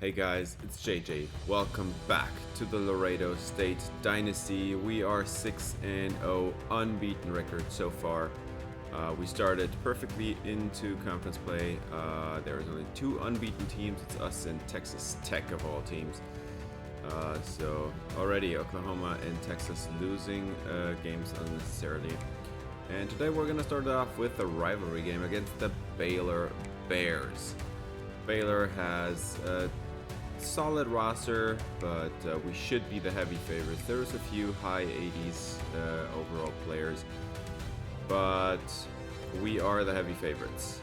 Hey guys, it's JJ. Welcome back to the Laredo State Dynasty. We are 6-0, unbeaten record so far. We started perfectly into conference play. There's only two unbeaten teams. It's us and Texas Tech of all teams. So already Oklahoma and Texas losing games unnecessarily. And today we're going to start off with a rivalry game against the Baylor Bears. Baylor has a solid roster, but we should be the heavy favorites. There's a few high 80s overall players, but we are the heavy favorites.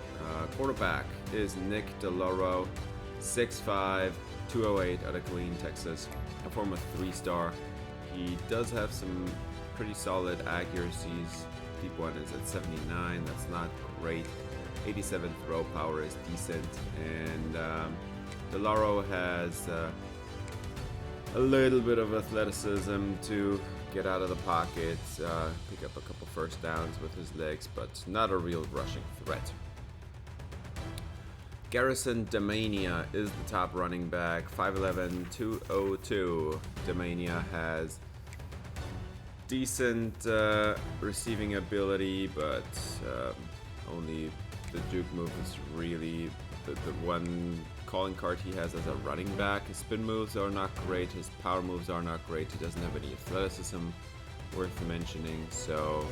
Quarterback is Nick DeLauro, 6'5", 208 out of Killeen, Texas, a former 3-star. He does have some pretty solid accuracies. Deep one is at 79, that's not great. 87 throw power is decent, and DeLauro has a little bit of athleticism to get out of the pocket, pick up a couple first downs with his legs, but not a real rushing threat. Garrison Damania is the top running back, 5'11", 202. Damania has decent receiving ability, but only the juke move is really the one calling card he has as a running back. His spin moves are not great, his power moves are not great, he doesn't have any athleticism worth mentioning, so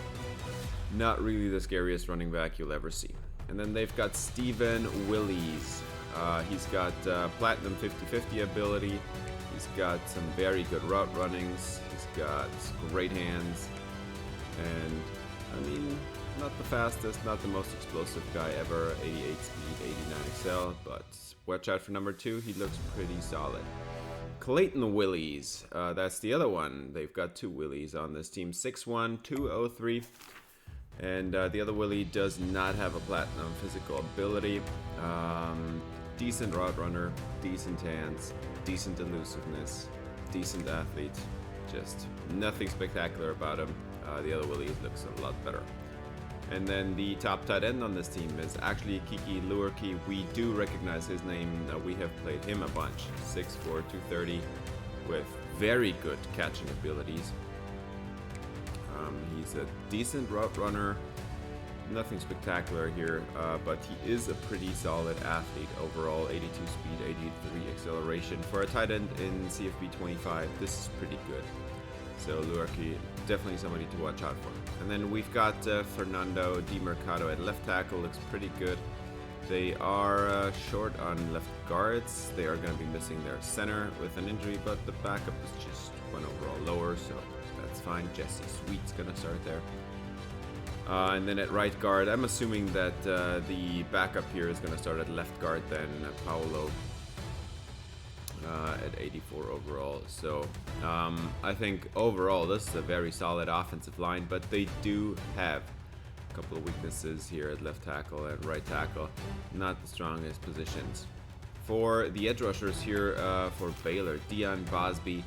not really the scariest running back you'll ever see. And then they've got Stephen Willies. He's got platinum 50-50 ability, he's got some very good route runnings, he's got great hands, and I mean, not the fastest, not the most explosive guy ever, 88 speed, 89 XL, but watch out for number 2, he looks pretty solid. Clayton Willies, that's the other one. They've got two Willies on this team, 6'1", 203, and the other Willie does not have a platinum physical ability. Decent route runner, decent hands, decent elusiveness, decent athlete, just nothing spectacular about him. The other Willie looks a lot better. And then the top tight end on this team is actually Kiki Luerke. We do recognize his name. We have played him a bunch. 6'4", 230 with very good catching abilities. He's a decent route runner. Nothing spectacular here, but he is a pretty solid athlete overall. 82 speed, 83 acceleration. For a tight end in CFB25, this is pretty good. So Luerke, definitely somebody to watch out for. And then we've got Fernando Di Mercado at left tackle, looks pretty good. They are short on left guards. They are going to be missing their center with an injury, but the backup is just one overall lower, so that's fine. Jesse Sweet's going to start there. And then at right guard, I'm assuming that the backup here is going to start at left guard, then Paolo at 84 overall. So I think overall this is a very solid offensive line, but they do have a couple of weaknesses here at left tackle and right tackle, not the strongest positions. For the edge rushers here for Baylor, Dion Bosby,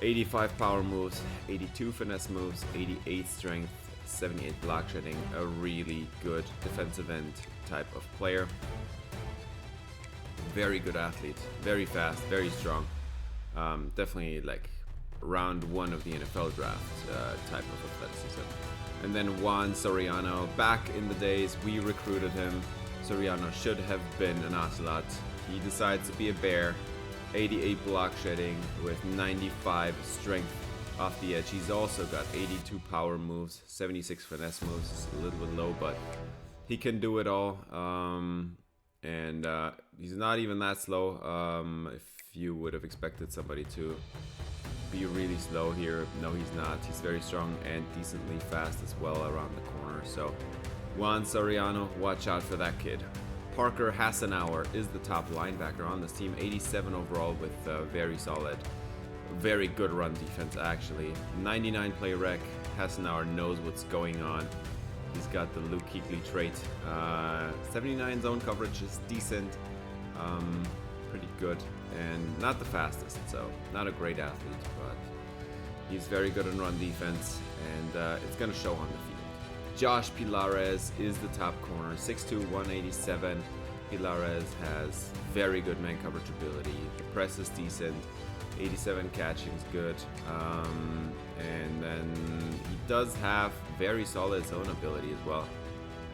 85 power moves, 82 finesse moves, 88 strength, 78 block shedding, a really good defensive end type of player. Very good athlete, very fast, very strong. Definitely like round 1 of the NFL draft type of athleticism. And then Juan Soriano, back in the days we recruited him. Soriano should have been an Ocelot. He decides to be a Bear. 88 block shedding with 95 strength off the edge. He's also got 82 power moves, 76 finesse moves. It's a little bit low, but he can do it all. And he's not even that slow. If you would have expected somebody to be really slow here, no, he's not. He's very strong and decently fast as well around the corner. So Juan Soriano, watch out for that kid. Parker Hassenauer is the top linebacker on this team, 87 overall with very solid, very good run defense actually. 99 play rec. Hassenauer knows what's going on. He's got the Luke Kuechly trait. 79 zone coverage is decent, pretty good, and not the fastest, so not a great athlete, but he's very good in run defense, and it's going to show on the field. Josh Pilares is the top corner, 6'2", 187, Hilares has very good man coverage ability. The press is decent. 87 catching is good. And then he does have very solid zone ability as well.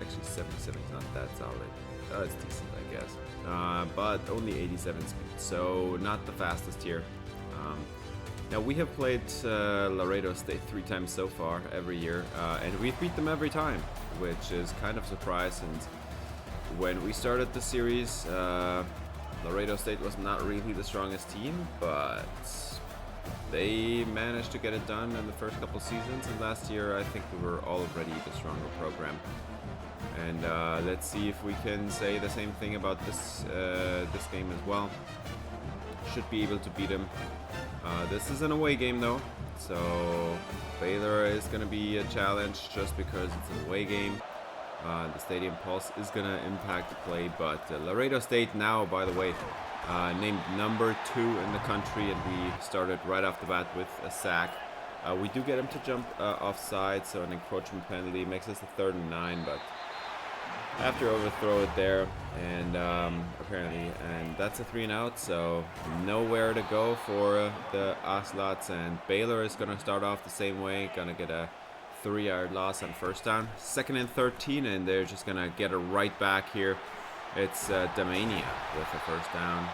Actually, 77 is not that solid. It's decent, I guess. But only 87 speed, so not the fastest here. Now, we have played Laredo State 3 times so far, every year, and we've beat them every time, which is kind of a surprise. And when we started the series, Laredo State was not really the strongest team, but they managed to get it done in the first couple seasons, and last year I think we were already the stronger program. And let's see if we can say the same thing about this game as well. Should be able to beat him. This is an away game though, so Baylor is going to be a challenge just because it's an away game. The stadium pulse is going to impact the play, but Laredo State now, by the way, named number 2 in the country, and we started right off the bat with a sack. We do get him to jump offside, so an encroachment penalty makes us a 3rd and 9, but have to overthrow it there, and apparently, and that's a 3 and out, so nowhere to go for the Ocelots, and Baylor is going to start off the same way, going to get a 3-yard loss on first down. 2nd and 13, and they're just going to get it right back here. It's Damania with a first down.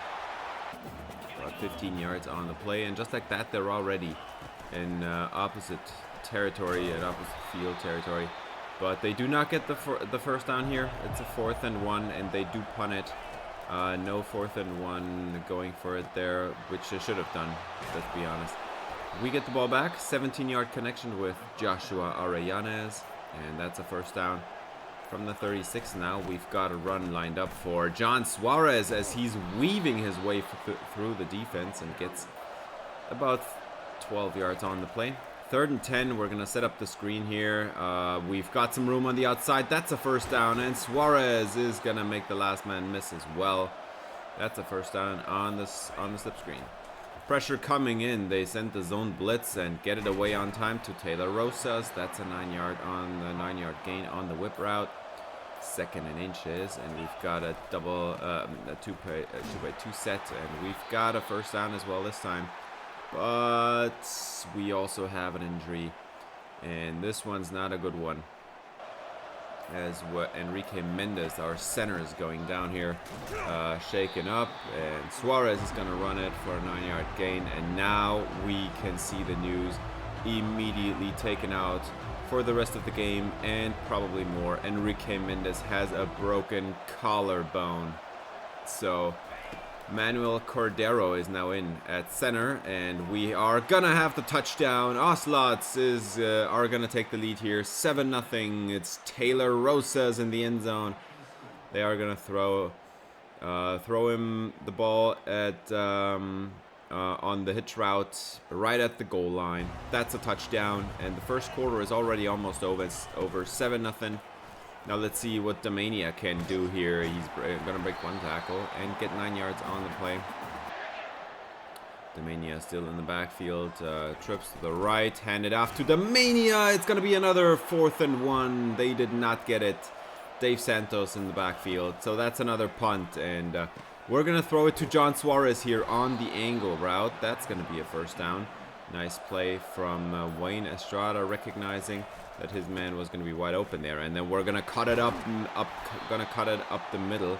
About 15 yards on the play, and just like that, they're already in opposite territory, at opposite field territory. But they do not get the first down here. It's a 4th and 1, and they do punt it. No 4th and 1 going for it there, which they should have done, let's be honest. We get the ball back, 17-yard connection with Joshua Arellanes, and that's a first down. From the 36 now, we've got a run lined up for John Suarez as he's weaving his way through the defense and gets about 12 yards on the play. 3rd and 10, we're going to set up the screen here. We've got some room on the outside. That's a first down, and Suarez is going to make the last man miss as well. That's a first down on the slip screen. Pressure coming in. They send the zone blitz and get it away on time to Taylor Rosas. That's a 9-yard gain on the whip route. 2nd and inches, and we've got a double, a 2x2 set, and we've got a first down as well this time. But we also have an injury, and this one's not a good one. As what Enrique Mendez, our center, is going down here, shaken up, and Suarez is going to run it for a 9-yard gain, and now we can see the news immediately taken out for the rest of the game and probably more. Enrique Mendez has a broken collarbone, so Manuel Cordero is now in at center, and we are gonna have the touchdown. Ocelots are gonna take the lead here, 7-0. It's Taylor Rosas in the end zone. They are gonna throw him the ball at on the hitch route right at the goal line. That's a touchdown, and the first quarter is already almost over. It's over 7-0. Now let's see what Damania can do here. He's going to break 1 tackle and get 9 yards on the play. Damania still in the backfield. Trips to the right. Hand it off to Damania. It's going to be another 4th and 1. They did not get it. Dave Santos in the backfield. So that's another punt. And we're going to throw it to John Suarez here on the angle route. That's going to be a first down. Nice play from Wayne Estrada, recognizing that his man was going to be wide open there, and then we're going to cut it up the middle,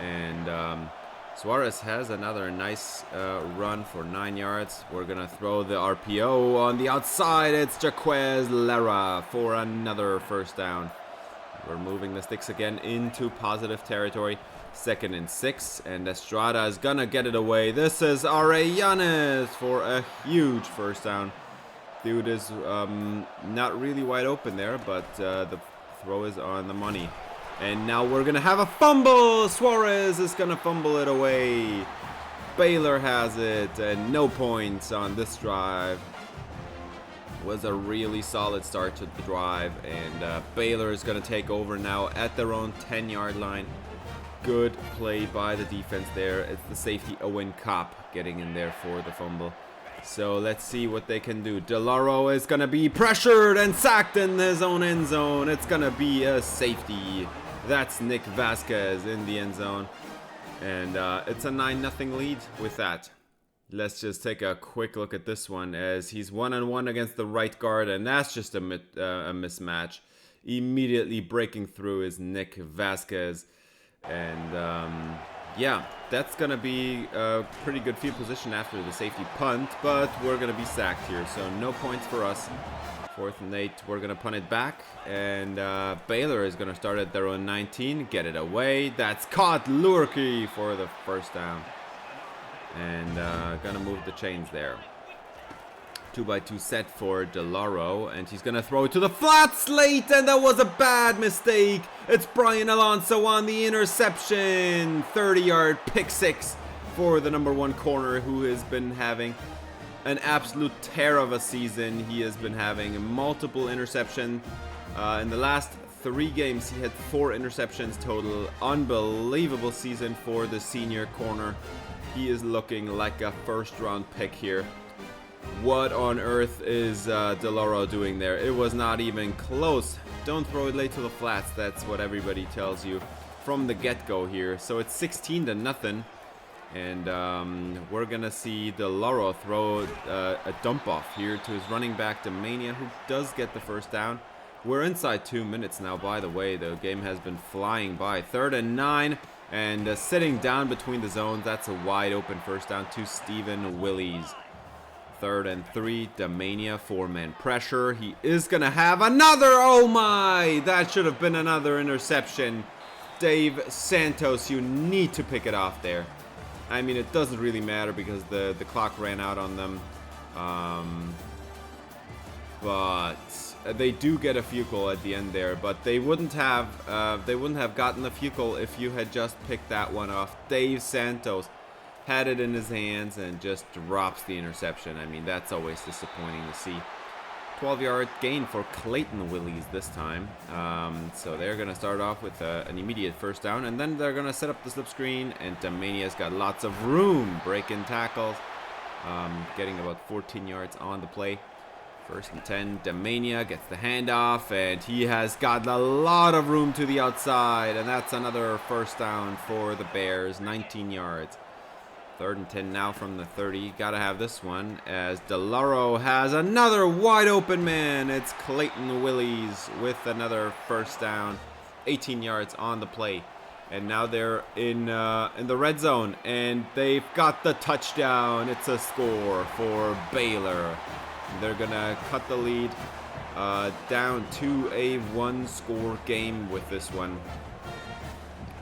and Suarez has another nice run for 9 yards. We're going to throw the RPO on the outside. It's Jaquez Lara for another first down. We're moving the sticks again into positive territory. 2nd and 6, and Estrada is going to get it away. This is Arellanes for a huge first down. Dude is not really wide open there, but the throw is on the money. And now we're going to have a fumble. Suarez is going to fumble it away. Baylor has it, and no points on this drive. Was a really solid start to the drive, and Baylor is going to take over now at their own 10-yard line. Good play by the defense there. It's the safety Owen Kopp getting in there for the fumble. So let's see what they can do. DeLauro is going to be pressured and sacked in his own end zone. It's going to be a safety. That's Nick Vasquez in the end zone. And it's a 9-0 lead with that. Let's just take a quick look at this one as he's 1-on-1 against the right guard, and that's just a mismatch. Immediately breaking through is Nick Vasquez. And yeah, that's going to be a pretty good field position after the safety punt, but we're going to be sacked here, so no points for us. 4th and 8, we're going to punt it back, and Baylor is going to start at their own 19, get it away. That's caught. Lurkey for the first down. And going to move the chains there. 2x2 set for DeLauro, and he's going to throw it to the flats late, and that was a bad mistake. It's Brian Alonso on the interception. 30-yard pick six for the number 1 corner, who has been having an absolute tear of a season. He has been having multiple interceptions. In the last 3 games, he had 4 interceptions total. Unbelievable season for the senior corner. He is looking like a first-round pick here. What on earth is DeLauro doing there? It was not even close. Don't throw it late to the flats. That's what everybody tells you from the get-go here. So it's 16-0. And we're going to see DeLauro throw a dump-off here to his running back, Demania, who does get the first down. We're inside 2 minutes now, by the way. The game has been flying by. 3rd and 9, and sitting down between the zones. That's a wide-open first down to Stephen Willies. 3rd and 3, Demania, 4-man pressure. He is going to have another. Oh, my. That should have been another interception. Dave Santos, you need to pick it off there. I mean, it doesn't really matter because the clock ran out on them. But they do get a field goal at the end there. But they wouldn't have gotten the field goal if you had just picked that one off. Dave Santos had it in his hands and just drops the interception. I mean, that's always disappointing to see. 12-yard gain for Clayton Willies this time. So they're going to start off with an immediate first down, and then they're going to set up the slip screen, and Demania's got lots of room breaking tackles, getting about 14 yards on the play. 1st and 10, Demania gets the handoff, and he has got a lot of room to the outside, and that's another first down for the Bears, 19 yards. 3rd and 10 now from the 30. Gotta have this one as DeLauro has another wide open man. It's Clayton Willies with another first down. 18 yards on the play. And now they're in the red zone, and they've got the touchdown. It's a score for Baylor. They're gonna cut the lead down to a 1-score game with this one.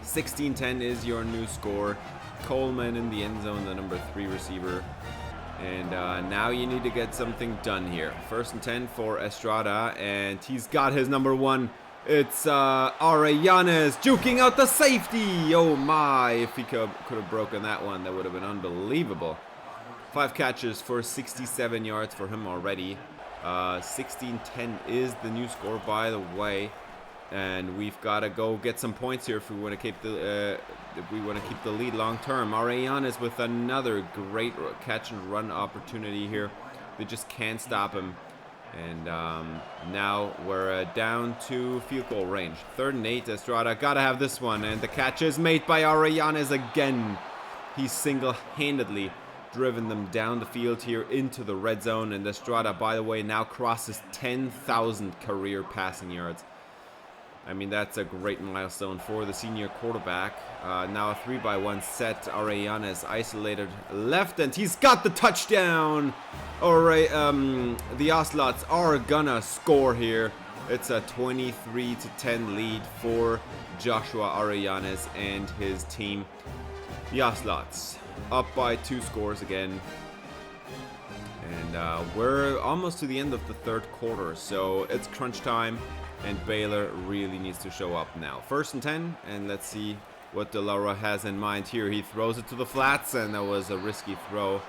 16-10 is your new score. Coleman in the end zone, the number 3 receiver. And now you need to get something done here. 1st and 10 for Estrada, and he's got his number 1. It's Arellanes juking out the safety. Oh my, if he could have broken that one, that would have been unbelievable. 5 catches for 67 yards for him already. 16-10 is the new score, by the way. And we've got to go get some points here if we want to keep the lead long term. Arellanes with another great catch and run opportunity here. They just can't stop him. And now we're down to field goal range. 3rd and 8, Estrada got to have this one, and the catch is made by Arellanes again. He's single-handedly driven them down the field here into the red zone, and Estrada, by the way, now crosses 10,000 career passing yards. I mean, that's a great milestone for the senior quarterback. Now a 3-by-1 set. Arellanes isolated left, and he's got the touchdown. The Ocelots are gonna score here. It's a 23-10 lead for Joshua Arellanes and his team. The Ocelots up by 2 scores again. And we're almost to the end of the 3rd quarter, so it's crunch time. And Baylor really needs to show up now. 1st and 10, and let's see what DeLauro has in mind here. He throws it to the flats, and that was a risky throw.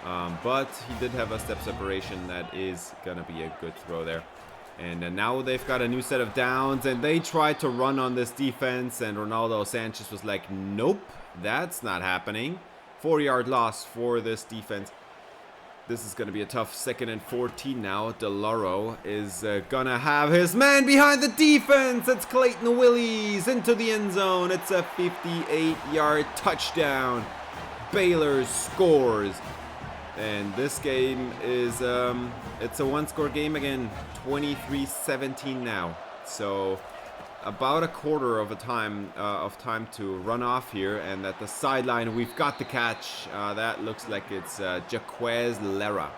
But he did have a step separation. That is going to be a good throw there. And now they've got a new set of downs, and they tried to run on this defense, and Ronaldo Sanchez was like, nope, that's not happening. 4-yard loss for this defense. This is going to be a tough 2nd and 14 now. DeLauro is going to have his man behind the defense. It's Clayton Willies into the end zone. It's a 58-yard touchdown. Baylor scores. And this game is, it's a one-score game again. 23-17 now. So about a quarter of time to run off here, and at the sideline we've got the catch. That looks like it's Jaquez Lera.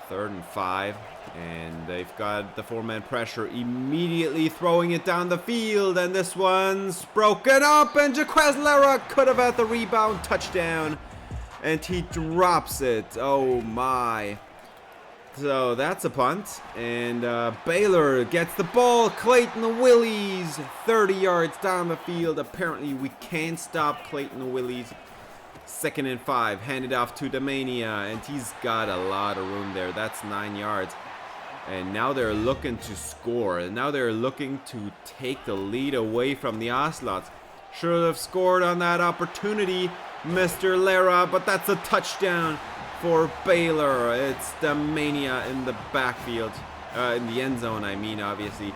3rd and 5, and they've got the 4-man pressure, immediately throwing it down the field, and this one's broken up, and Jaquez Lera could have had the rebound. Touchdown, and he drops it. Oh my. So that's a punt, and Baylor gets the ball. Clayton Willies, 30 yards down the field. Apparently we can't stop Clayton Willies. 2nd and 5, handed off to Damania, and he's got a lot of room there. That's 9 yards. And now they're looking to score, and now they're looking to take the lead away from the Ocelots. Should have scored on that opportunity, Mr. Lera, but that's a touchdown for Baylor. It's Damania in the backfield, in the end zone, I mean, obviously.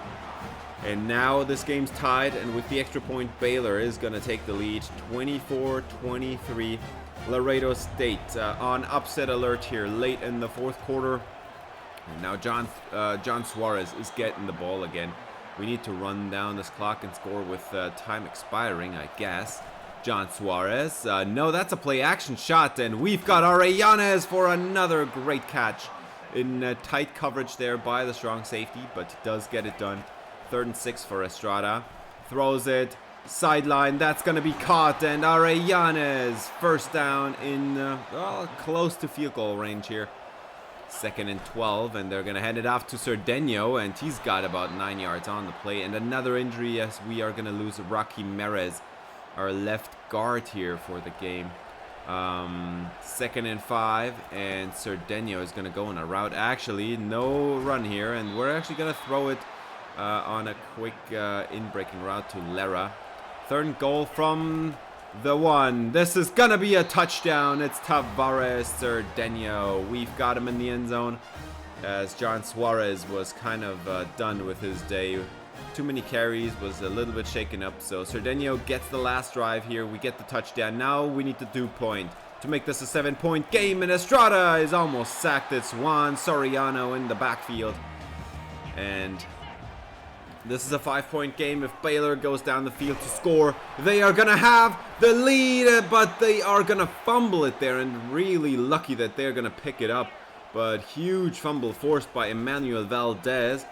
And now this game's tied, and with the extra point, Baylor is going to take the lead. 24-23, Laredo State on upset alert here late in the 4th quarter. And now John Suarez is getting the ball again. We need to run down this clock and score with time expiring, I guess. John Suarez. No, that's a play action shot, and we've got Arellanes for another great catch in tight coverage there by the strong safety, but he does get it done. 3rd and 6 for Estrada. Throws it. Sideline. That's going to be caught, and Arellanes. 1st down in close to field goal range here. 2nd and 12, and they're going to hand it off to Cerdeño, and he's got about 9 yards on the play. And another injury as we are going to lose Rocky Merez, our left guard here for the game. 2nd and 5, and Cerdeño is going to go on a route. Actually, no run here, and we're actually going to throw it on a quick in-breaking route to Lera. 3rd and goal from the 1. This is going to be a touchdown. It's Tavares Cerdeño. We've got him in the end zone, as John Suarez was kind of done with his day. Too many carries, was a little bit shaken up. So Cerdeño gets the last drive here. We get the touchdown. Now we need to do point to make this a 7-point game, and Estrada is almost sacked. It's Juan Soriano in the backfield, and this is a 5-point game. If Baylor goes down the field to score, they are going to have the lead, but they are going to fumble it there, and really lucky that they're going to pick it up. But huge fumble forced by Emmanuel Valdez.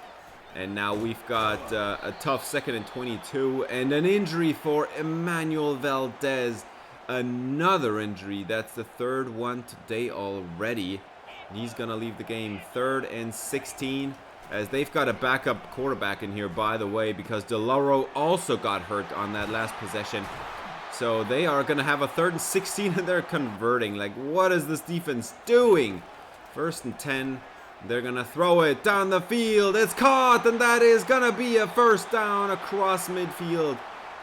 And now we've got a tough 2nd and 22, and an injury for Emmanuel Valdez. Another injury. That's the 3rd one today already. And he's going to leave the game. 3rd and 16. As they've got a backup quarterback in here, by the way, because DeLauro also got hurt on that last possession. So they are going to have a 3rd and 16, and they're converting. Like, what is this defense doing? 1st and 10. They're going to throw it down the field. It's caught, and that is going to be a 1st down across midfield.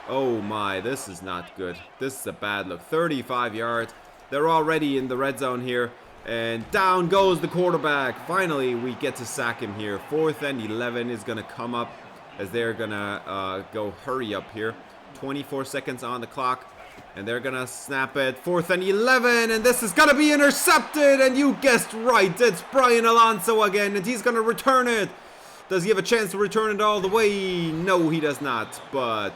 Oh my, this is not good. This is a bad look. 35 yards. They're already in the red zone here. And down goes the quarterback. Finally, we get to sack him here. 4th and 11 is going to come up as they're going to go hurry up here. 24 seconds on the clock. And they're going to snap it. 4th and 11. And this is going to be intercepted. And you guessed right. It's Brian Alonso again. And he's going to return it. Does he have a chance to return it all the way? No, he does not. But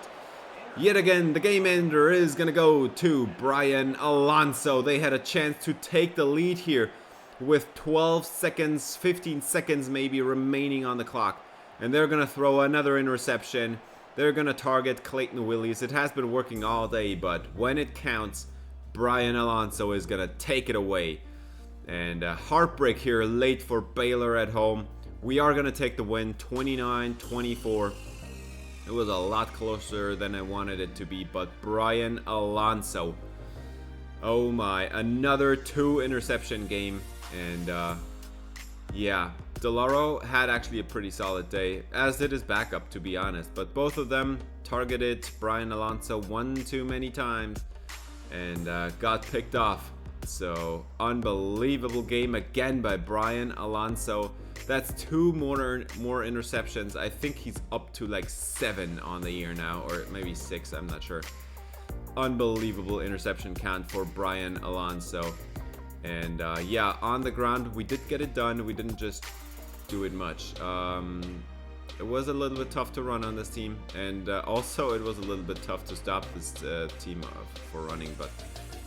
yet again, the game ender is going to go to Brian Alonso. They had a chance to take the lead here with 12 seconds, 15 seconds maybe remaining on the clock. And they're going to throw another interception. They're going to target Clayton Willies. It has been working all day, but when it counts, Brian Alonso is going to take it away. And a heartbreak here late for Baylor at home. We are going to take the win, 29-24. It was a lot closer than I wanted it to be, but Brian Alonso. Oh my, another 2 interception game. And yeah, DeLauro had actually a pretty solid day, as did his backup, to be honest. But both of them targeted Brian Alonso one too many times and got picked off. So unbelievable game again by Brian Alonso. That's 2 more interceptions. I think he's up to like 7 on the year now, or maybe 6, I'm not sure. Unbelievable interception count for Brian Alonso. And yeah, on the ground we did get it done. We didn't just do it much. It was a little bit tough to run on this team, and also it was a little bit tough to stop this team for running. But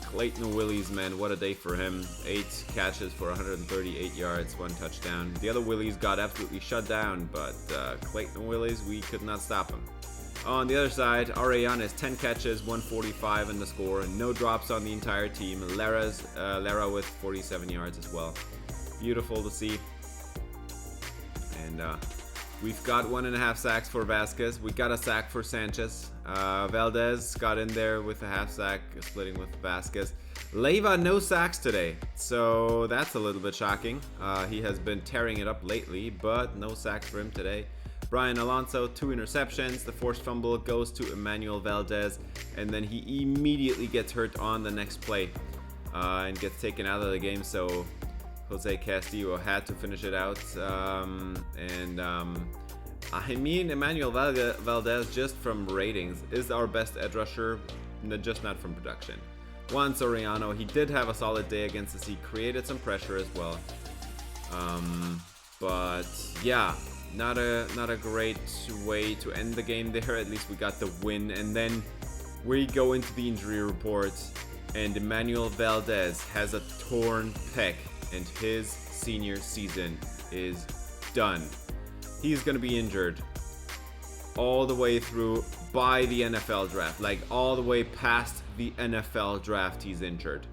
Clayton Willies, man, what a day for him. 8 catches for 138 yards, 1 touchdown. The other Willies got absolutely shut down, but Clayton Willies, we could not stop him. On the other side, Ariana's 10 catches, 145 in the score, no drops on the entire team. Lara with 47 yards as well. Beautiful to see. And we've got 1.5 sacks for Vasquez. We got a sack for Sanchez. Valdez got in there with a half sack, splitting with Vasquez. Leiva, no sacks today, so that's a little bit shocking. He has been tearing it up lately, but no sacks for him today. Brian Alonso, 2 interceptions. The forced fumble goes to Emmanuel Valdez, and then he immediately gets hurt on the next play and gets taken out of the game. So Jose Castillo had to finish it out. I mean, Emmanuel Valdez, just from ratings, is our best edge rusher, just not from production. Juan Soriano, he did have a solid day against us. He created some pressure as well. But yeah, not a great way to end the game there. At least we got the win. And then we go into the injury report, and Emmanuel Valdez has a torn pec, and his senior season is done. He's going to be injured all the way through by the NFL draft. Like, all the way past the NFL draft, he's injured.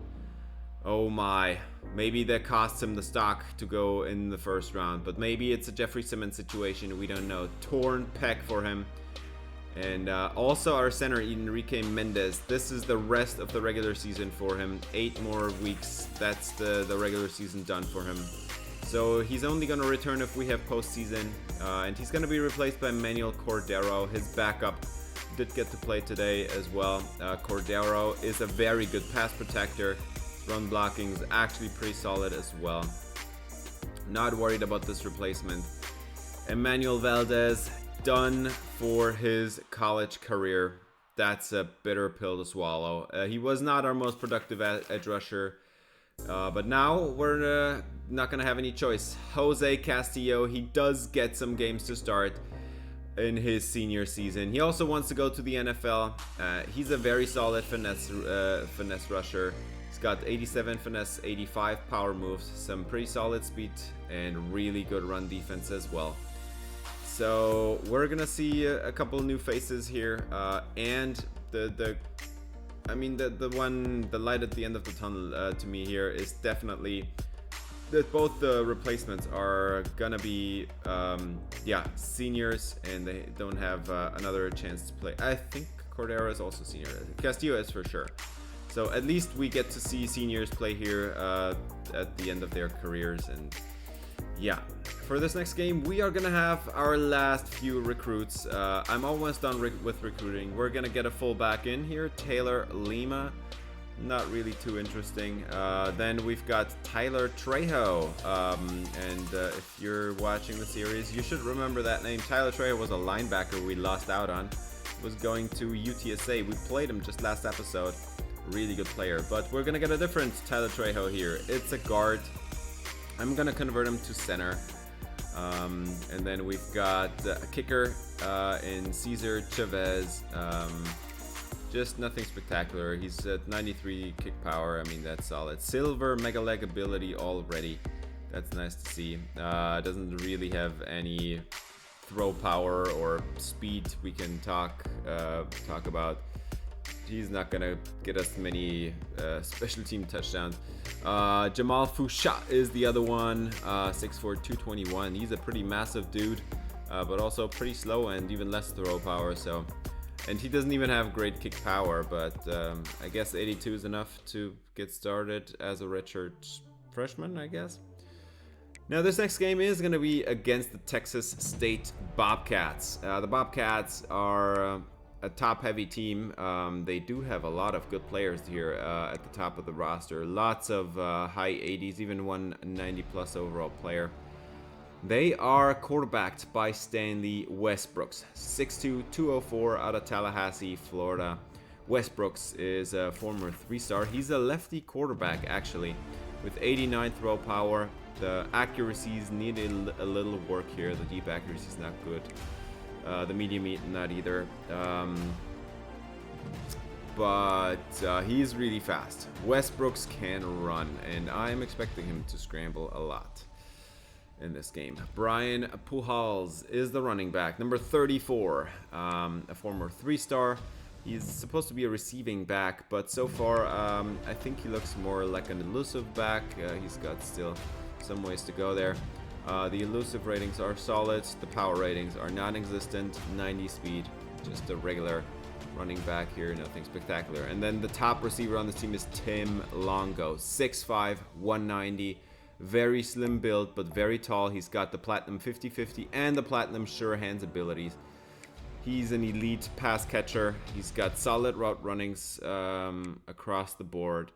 Oh my. Maybe that costs him the stock to go in the first round. But maybe it's a Jeffrey Simmons situation. We don't know. Torn pec for him. And also our center, Enrique Mendez. This is the rest of the regular season for him. 8 more weeks. That's the regular season done for him. So he's only going to return if we have postseason. And he's going to be replaced by Manuel Cordero. His backup did get to play today as well. Cordero is a very good pass protector. Run blocking is actually pretty solid as well. Not worried about this replacement. Emmanuel Valdez, done for his college career. That's a bitter pill to swallow. He was not our most productive edge rusher. But now we're not going to have any choice. Jose Castillo, he does get some games to start in his senior season. He also wants to go to the NFL. He's a very solid finesse rusher. He's got 87 finesse, 85 power moves, some pretty solid speed, and really good run defense as well. So we're gonna see a couple new faces here, and the light at the end of the tunnel to me here is definitely that both the replacements are gonna be seniors, and they don't have another chance to play. I think Cordero is also senior. Castillo is for sure. So at least we get to see seniors play here at the end of their careers. And yeah, for this next game, we are gonna have our last few recruits. I'm almost done with recruiting. We're gonna get a fullback in here, Taylor Lima. Not really too interesting. Then we've got Tyler Trejo. If you're watching the series, you should remember that name. Tyler Trejo was a linebacker we lost out on. Was going to UTSA. We played him just last episode. Really good player. But we're gonna get a different Tyler Trejo here. It's a guard. I'm gonna convert him to center. And then we've got a kicker in Cesar Chavez. Just nothing spectacular. He's at 93 kick power. I mean, that's solid. Silver mega leg ability already. That's nice to see. Doesn't really have any throw power or speed we can talk about. He's not gonna get us many special team touchdowns. Jamal Foucha is the other one. 6'4", 221. He's a pretty massive dude, but also pretty slow and even less throw power. So. And he doesn't even have great kick power, but I guess 82 is enough to get started as a redshirt freshman, I guess. Now this next game is going to be against the Texas State Bobcats. The Bobcats are a top-heavy team. They do have a lot of good players here at the top of the roster. Lots of high 80s, even one 90-plus overall player. They are quarterbacked by Stanley Westbrooks, 6'2", 204 out of Tallahassee, Florida. Westbrooks is a former 3-star. He's a lefty quarterback, actually, with 89 throw power. The accuracies need a little work here. The deep accuracy is not good. The medium not either. But he's really fast. Westbrooks can run, and I'm expecting him to scramble a lot in this game. Brian Pujols is the running back, number 34, a former 3-star. He's supposed to be a receiving back, but so far I think he looks more like an elusive back. He's got still some ways to go there. The elusive ratings are solid. The power ratings are non-existent. 90 speed, just a regular running back here, nothing spectacular. And then the top receiver on this team is Tim Longo, 6'5", 190. Very slim build, but very tall. He's got the Platinum 50-50 and the Platinum Sure Hands abilities. He's an elite pass catcher. He's got solid route runnings across the board.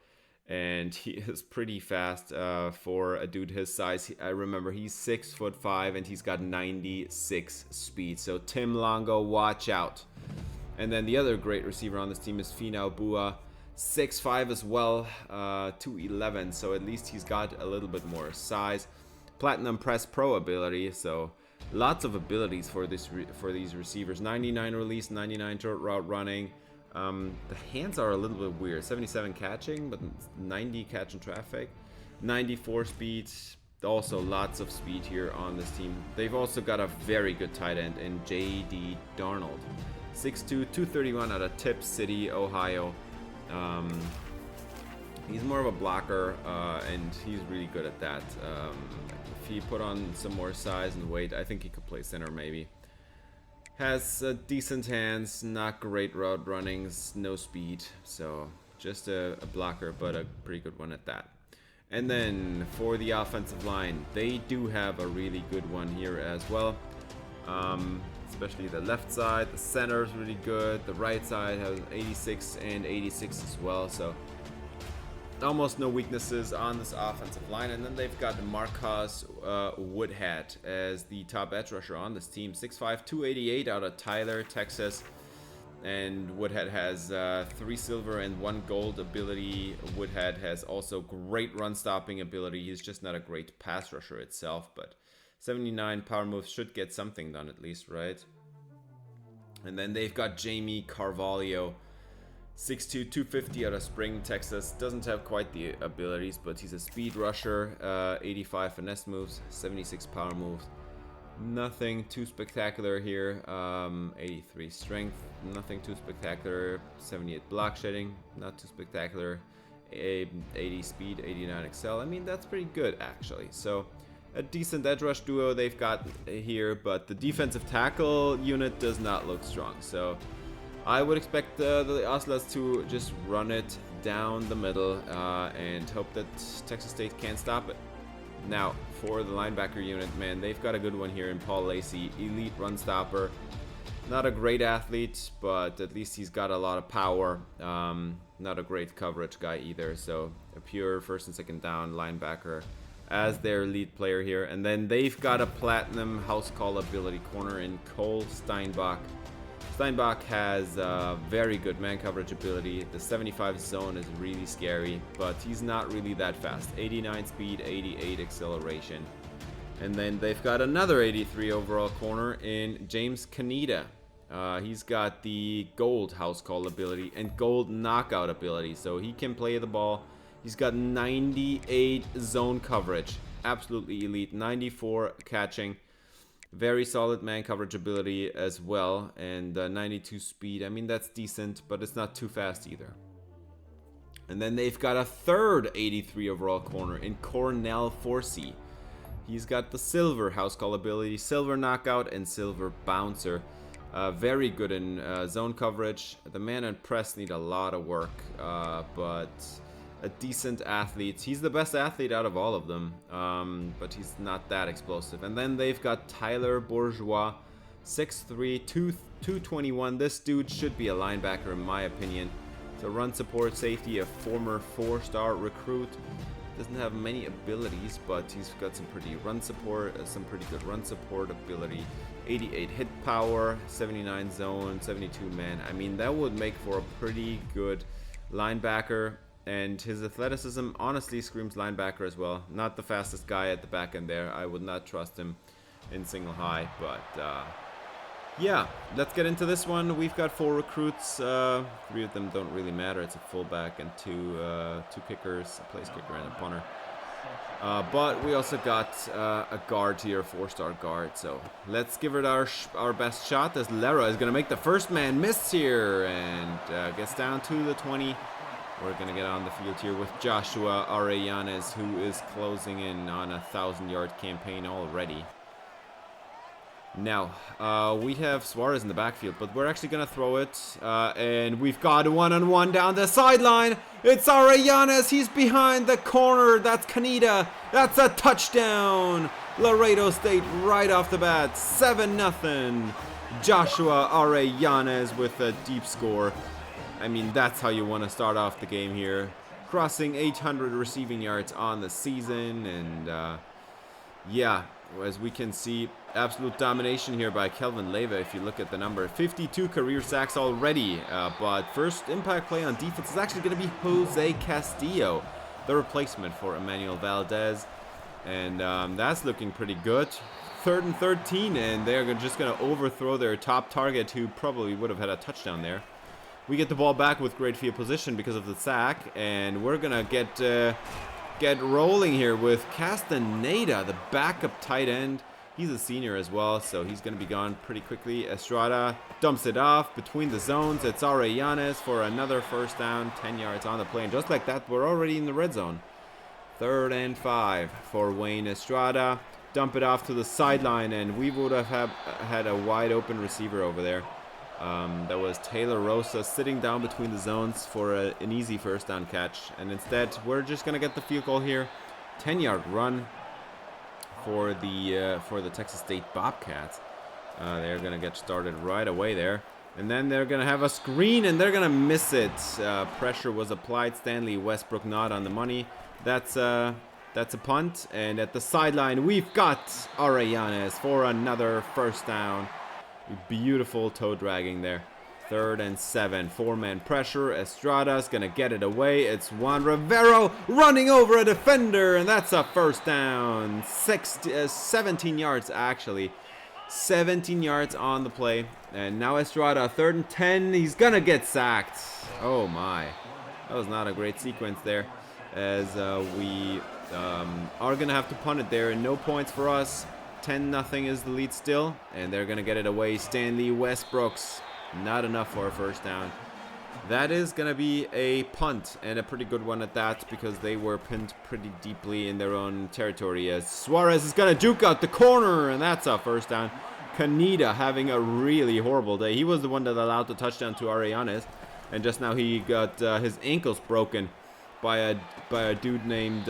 And he is pretty fast for a dude his size. I remember he's 6'5" and he's got 96 speed. So Tim Longo, watch out. And then the other great receiver on this team is Finau Bua, 6'5" as well, 211. So at least he's got a little bit more size. Platinum Press Pro ability. So lots of abilities for these receivers. 99 release, 99 short route running. The hands are a little bit weird. 77 catching, but 90 catch in traffic. 94 speed. Also lots of speed here on this team. They've also got a very good tight end in J.D. Darnold. 6'2", 231 out of Tip City, Ohio. He's more of a blocker, and he's really good at that. If he put on some more size and weight, I think he could play center maybe. Has decent hands, not great route runnings, no speed, so just a blocker, but a pretty good one at that. And then for the offensive line, they do have a really good one here as well. Especially the left side, the center is really good. The right side has 86 and 86 as well, so almost no weaknesses on this offensive line. And then they've got Marcus Woodhead as the top edge rusher on this team, 6'5", 288 out of Tyler, Texas. And Woodhead has 3 silver and 1 gold ability. Woodhead has also great run stopping ability. He's just not a great pass rusher itself, but 79 power moves should get something done at least, right? And then they've got Jamie Carvalho, 6'2", 250 out of Spring, Texas. Doesn't have quite the abilities, but he's a speed rusher. 85 finesse moves, 76 power moves. Nothing too spectacular here. 83 strength, nothing too spectacular. 78 block shedding, not too spectacular. 80 speed, 89 excel. I mean, that's pretty good actually. So a decent edge rush duo they've got here, but the defensive tackle unit does not look strong. So I would expect the Ocelots to just run it down the middle and hope that Texas State can't stop it. Now, for the linebacker unit, man, they've got a good one here in Paul Lacey, elite run stopper. Not a great athlete, but at least he's got a lot of power. Not a great coverage guy either, so a pure first and second down linebacker as their lead player here. And then they've got a platinum house call ability corner in Cole Steinbach. Steinbach has very good man coverage ability. The 75 zone is really scary, but he's not really that fast. 89 speed, 88 acceleration. And then they've got another 83 overall corner in James Kaneda. He's got the gold house call ability and gold knockout ability, so he can play the ball. He's got 98 zone coverage, absolutely elite. 94 catching. Very solid man coverage ability as well, and 92 speed. I mean, that's decent, but it's not too fast either. And then they've got a third 83 overall corner in Cornell Forsey. He's got the silver house call ability, silver knockout, and silver bouncer. Very good in zone coverage. The man and press need a lot of work, but a decent athlete. He's the best athlete out of all of them, but he's not that explosive. And then they've got Tyler Bourgeois, 6'3", 221. This dude should be a linebacker in my opinion. So run support safety, a former 4-star recruit. Doesn't have many abilities, but he's got some pretty run support, some pretty good run support ability. 88 hit power, 79 zone, 72 man. I mean, that would make for a pretty good linebacker. And his athleticism honestly screams linebacker as well. Not the fastest guy at the back end there. I would not trust him in single high, but yeah, let's get into this one. We've got 4 recruits. 3 of them don't really matter. It's a fullback and two kickers, a place kicker and a punter. But we also got a guard here, a 4-star guard. So let's give it our best shot as Lara is going to make the first man miss here and gets down to the 20. We're going to get on the field here with Joshua Arellanes, who is closing in on a 1,000-yard campaign already. Now, we have Suarez in the backfield, but we're actually going to throw it. And we've got a one-on-one down the sideline. It's Arellanes. He's behind the corner. That's Canida. That's a touchdown. Laredo State right off the bat. 7-0. Joshua Arellanes with a deep score. I mean, that's how you want to start off the game here. Crossing 800 receiving yards on the season. And, yeah, as we can see, absolute domination here by Kelvin Leyva. If you look at the number, 52 career sacks already. But first impact play on defense is actually going to be Jose Castillo, the replacement for Emmanuel Valdez. And that's looking pretty good. 3rd and 13, and they're just going to overthrow their top target, who probably would have had a touchdown there. We get the ball back with great field position because of the sack, and we're going to get rolling here with Castaneda, the backup tight end. He's a senior as well, so he's going to be gone pretty quickly. Estrada dumps it off between the zones. It's Arellanes for another first down, 10 yards on the play. And just like that, we're already in the red zone. 3rd and 5 for Wayne Estrada. Dump it off to the sideline, and we would have had a wide open receiver over there. That was Taylor Rosa sitting down between the zones for an easy first down catch. And instead, we're just going to get the field goal here. 10-yard run for the Texas State Bobcats. They're going to get started right away there. And then they're going to have a screen, and they're going to miss it. Pressure was applied. Stanley Westbrook not on the money. That's a punt. And at the sideline, we've got Arellanes for another first down. Beautiful toe dragging there. 3rd and 7. 4-man pressure. Estrada's going to get it away. It's Juan Rivero running over a defender, and that's a first down. 17 yards, actually. 17 yards on the play. And now Estrada, 3rd and 10. He's going to get sacked. Oh, my. That was not a great sequence there, as we are going to have to punt it there, and no points for us. 10-0 is the lead still, and they're going to get it away. Stanley Westbrooks, not enough for a first down. That is going to be a punt, and a pretty good one at that, because they were pinned pretty deeply in their own territory, as Suarez is going to juke out the corner, and that's a first down. Canida having a really horrible day. He was the one that allowed the touchdown to Arellanes, and just now he got his ankles broken by a dude named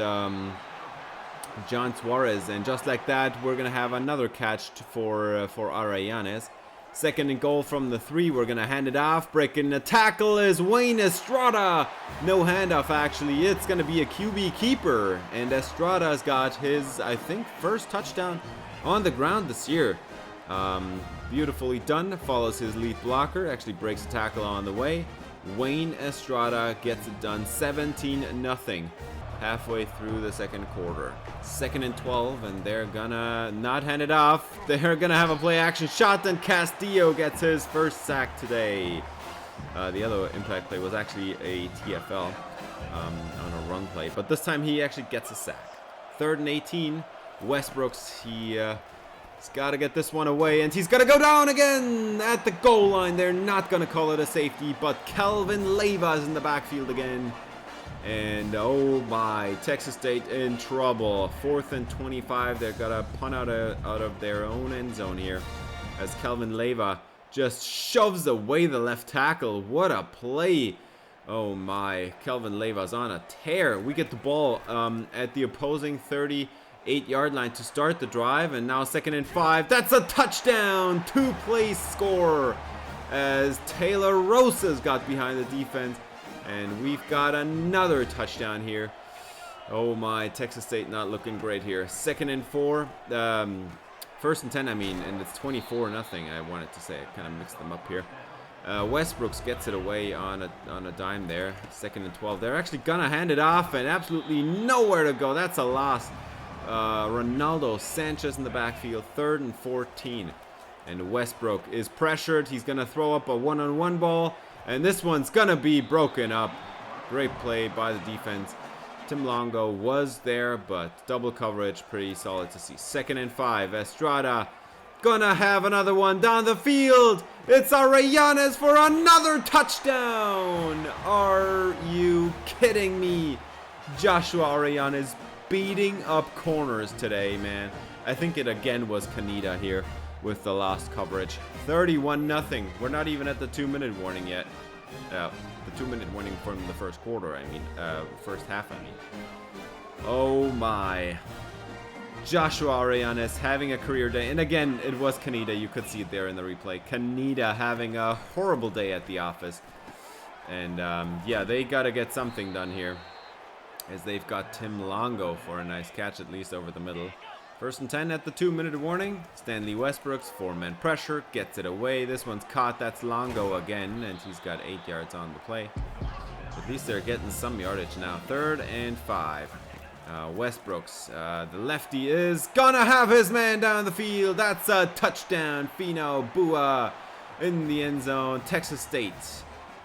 John Suarez, and just like that, we're gonna have another catch for Arellanes. 2nd and goal from the 3. We're gonna hand it off. Breaking the tackle is Wayne Estrada. No handoff, actually. It's gonna be a QB keeper, and Estrada's got his, I think, first touchdown on the ground this year. Beautifully done. Follows his lead blocker. Actually breaks the tackle on the way. Wayne Estrada gets it done. 17-0. Halfway through the 2nd quarter. 2nd and 12, and they're gonna not hand it off. They're gonna have a play action shot, and Castillo gets his first sack today. The other impact play was actually a TFL on a run play, but this time he actually gets a sack. 3rd and 18. Westbrooks, he's got to get this one away, and he's going to go down again at the goal line. They're not going to call it a safety, but Kelvin Leyva is in the backfield again. And oh my, Texas State in trouble. 4th and 25. They're gonna punt out of their own end zone here, as Kelvin Leyva just shoves away the left tackle. What a play! Oh my, Kelvin Leyva's on a tear. We get the ball at the opposing 30, 8-yard line to start the drive, and now 2nd and 5. That's a touchdown! 2-play score as Taylor Rosas got behind the defense, and we've got another touchdown here. Oh my, Texas State not looking great here. 2nd and 4. 1st and 10, I mean, and it's 24-0. I wanted to say, I kind of mixed them up here. Westbrooks gets it away on a dime there. 2nd and 12. They're actually gonna hand it off, and absolutely nowhere to go. That's a loss. Ronaldo Sanchez in the backfield. 3rd and 14. And Westbrook is pressured. He's gonna throw up a one-on-one ball, and this one's gonna be broken up. Great play by the defense. Tim Longo was there, but double coverage, pretty solid to see. 2nd and 5. Estrada gonna have another one down the field. It's Arellanes for another touchdown. Are you kidding me? Joshua Arellanes beating up corners today, man. I think it again was Kaneda here with the lost coverage. 31-0. We're not even at the 2-minute warning yet. The 2-minute warning from the first quarter, I mean. First half, I mean. Oh my. Joshua Arellanes having a career day. And again, it was Kaneda. You could see it there in the replay. Kaneda having a horrible day at the office. And yeah, they got to get something done here, as they've got Tim Longo for a nice catch, at least over the middle. 1st and 10 at the 2-minute warning. Stanley Westbrooks, 4-man pressure, gets it away. This one's caught. That's Longo again, and he's got 8 yards on the play. At least they're getting some yardage now. 3rd and 5. Westbrooks, the lefty, is gonna have his man down the field. That's a touchdown. Fino Bua in the end zone. Texas State,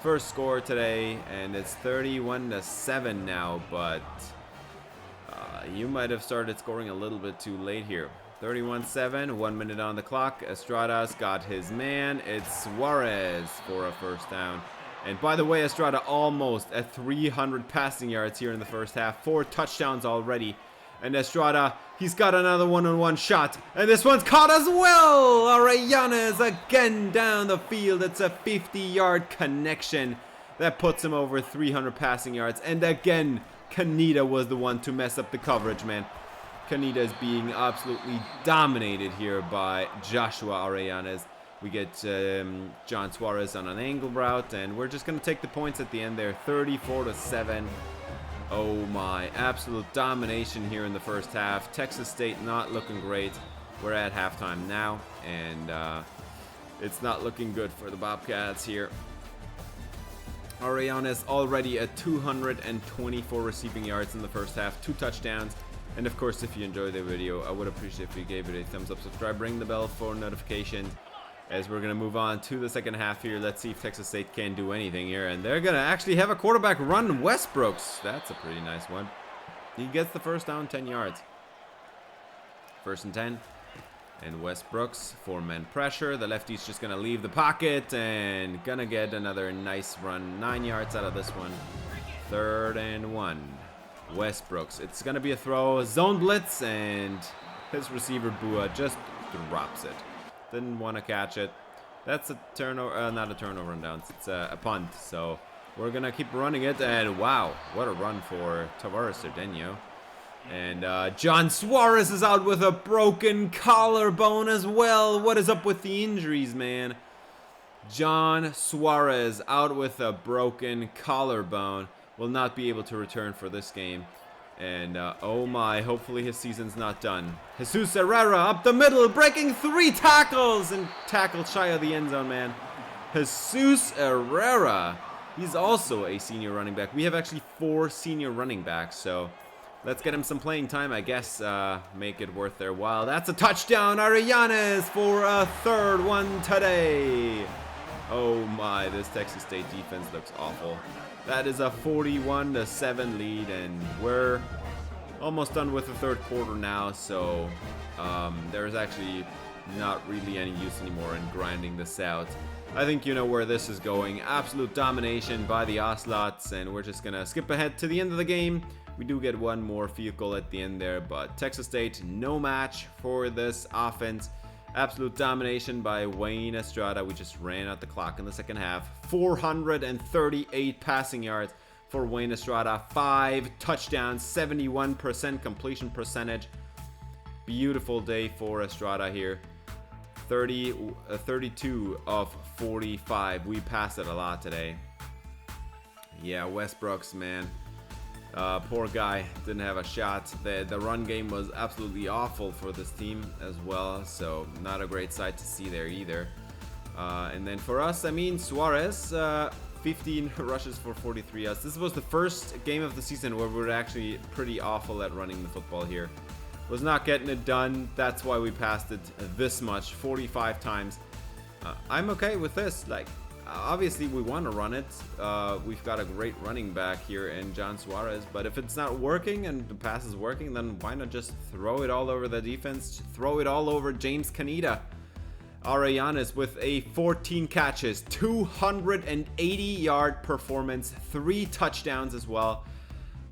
first score today, and it's 31-7 now, but you might have started scoring a little bit too late here. 31-7, 1 minute on the clock. Estrada's got his man. It's Suarez for a first down. And by the way, Estrada almost at 300 passing yards here in the first half. 4 touchdowns already. And Estrada, he's got another one-on-one shot. And this one's caught as well. Arellanes again down the field. It's a 50-yard connection that puts him over 300 passing yards. And again, Kaneda was the one to mess up the coverage, man. Kaneda is being absolutely dominated here by Joshua Arellanes. We get John Suarez on an angle route, and we're just going to take the points at the end there. 34-7. Oh my, absolute domination here in the first half. Texas State not looking great. We're at halftime now, and it's not looking good for the Bobcats here. Arellanes already at 224 receiving yards in the first half, 2 touchdowns. And of course, if you enjoyed the video, I would appreciate if you gave it a thumbs up, subscribe, ring the bell for notifications. As we're going to move on to the second half here, let's see if Texas State can do anything here. And they're going to actually have a quarterback run. Westbrooks, that's a pretty nice one. He gets the first down, 10 yards. 1st and 10. And Westbrooks, 4-man pressure. The lefty's just going to leave the pocket and going to get another nice run. 9 yards out of this one. 3rd and 1. Westbrooks, it's going to be a throw. Zone blitz, and his receiver, Bua, just drops it. Didn't want to catch it. That's a turnover, not a turnover and downs. It's a punt. So we're going to keep running it. And wow, what a run for Tavares Cerdeno. And John Suarez is out with a broken collarbone as well. What is up with the injuries, man? John Suarez out with a broken collarbone. Will not be able to return for this game. And oh my, hopefully his season's not done. Jesus Herrera up the middle, breaking 3 tackles and tackled shy of the end zone, man. Jesus Herrera, he's also a senior running back. We have actually 4 senior running backs, so let's get him some playing time, I guess. Make it worth their while. That's a touchdown, Arellanes, for a 3rd one today. Oh my, this Texas State defense looks awful. That is a 41-7 lead, and we're almost done with the 3rd quarter now, so there's actually not really any use anymore in grinding this out. I think you know where this is going. Absolute domination by the Ocelots, and we're just going to skip ahead to the end of the game. We do get one more field goal at the end there, but Texas State, no match for this offense. Absolute domination by Wayne Estrada. We just ran out the clock in the second half. 438 passing yards for Wayne Estrada. 5 touchdowns, 71% completion percentage. Beautiful day for Estrada here. 32 of 45. We passed it a lot today. Yeah, Westbrooks, man. Poor guy, didn't have a shot. The run game was absolutely awful for this team as well, so not a great sight to see there either. And then for us, I mean, Suarez, 15 rushes for 43 yards. This was the first game of the season where we were actually pretty awful at running the football here. Was not getting it done. That's why we passed it this much, 45 times. I'm okay with this. Like, obviously we want to run it. We've got a great running back here in John Suarez, but if it's not working and the pass is working, then why not just throw it all over the defense? Throw it all over James Canida. Arellanes with a 14 catches, 280-yard performance, 3 touchdowns as well.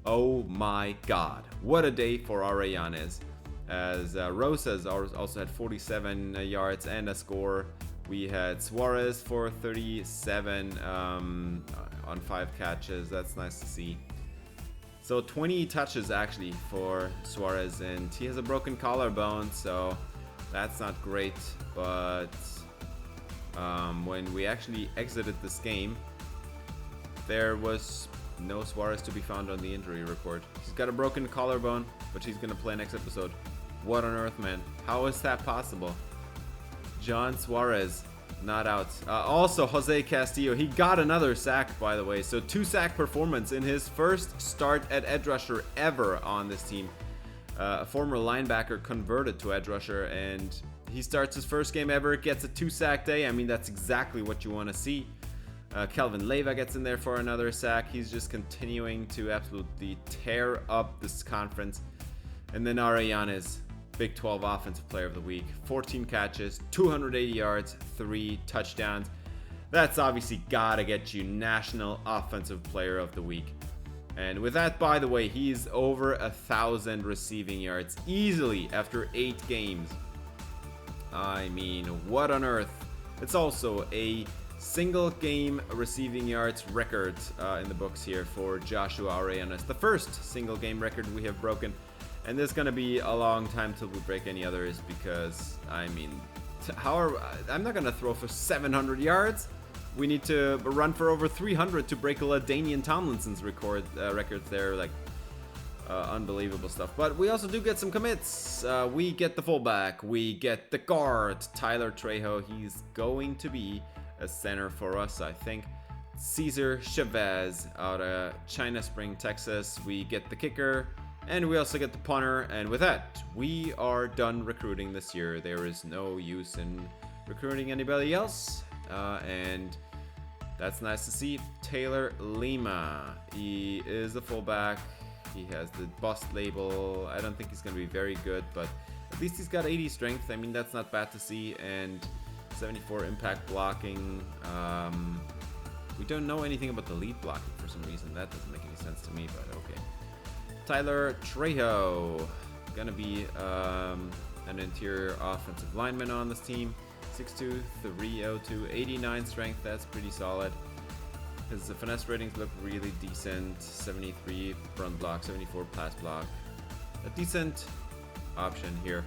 Oh my God, what a day for Arellanes. As Rosas also had 47 yards and a score. We had Suarez for 37 on 5 catches. That's nice to see. So 20 touches actually for Suarez, and he has a broken collarbone, so that's not great. But when we actually exited this game, there was no Suarez to be found on the injury report. He's got a broken collarbone, but he's gonna play next episode. What on earth, man? How is that possible? John Suarez not out. Also, Jose Castillo, he got another sack, by the way. So 2 sack performance in his first start at edge rusher ever on this team. A former linebacker converted to edge rusher, and he starts his first game ever, gets a 2 sack day. I mean, that's exactly what you want to see. Kelvin Leyva gets in there for another sack. He's just continuing to absolutely tear up this conference. And then Arellanes, Big 12 Offensive Player of the Week. 14 catches, 280 yards, 3 touchdowns. That's obviously gotta get you National Offensive Player of the Week. And with that, by the way, he's over 1,000 receiving yards easily after 8 games. I mean, what on earth? It's also a single game receiving yards record in the books here for Joshua Arellanes. The first single game record we have broken. And there's going to be a long time till we break any others, because, I mean, I'm not going to throw for 700 yards. We need to run for over 300 to break LaDainian Tomlinson's records there. Like, unbelievable stuff. But we also do get some commits. We get the fullback. We get the guard, Tyler Trejo. He's going to be a center for us, I think. Cesar Chavez out of China Spring, Texas. We get the kicker. And we also get the punter, and with that, we are done recruiting this year. There is no use in recruiting anybody else, and that's nice to see. Taylor Lima, he is the fullback. He has the bust label. I don't think he's going to be very good, but at least he's got 80 strength. I mean, that's not bad to see, and 74 impact blocking. We don't know anything about the lead blocking for some reason. That doesn't make any sense to me, but okay. Tyler Trejo, gonna be an interior offensive lineman on this team. 6'2", 302, 89 strength, that's pretty solid. His finesse ratings look really decent. 73 front block, 74 pass block. A decent option here.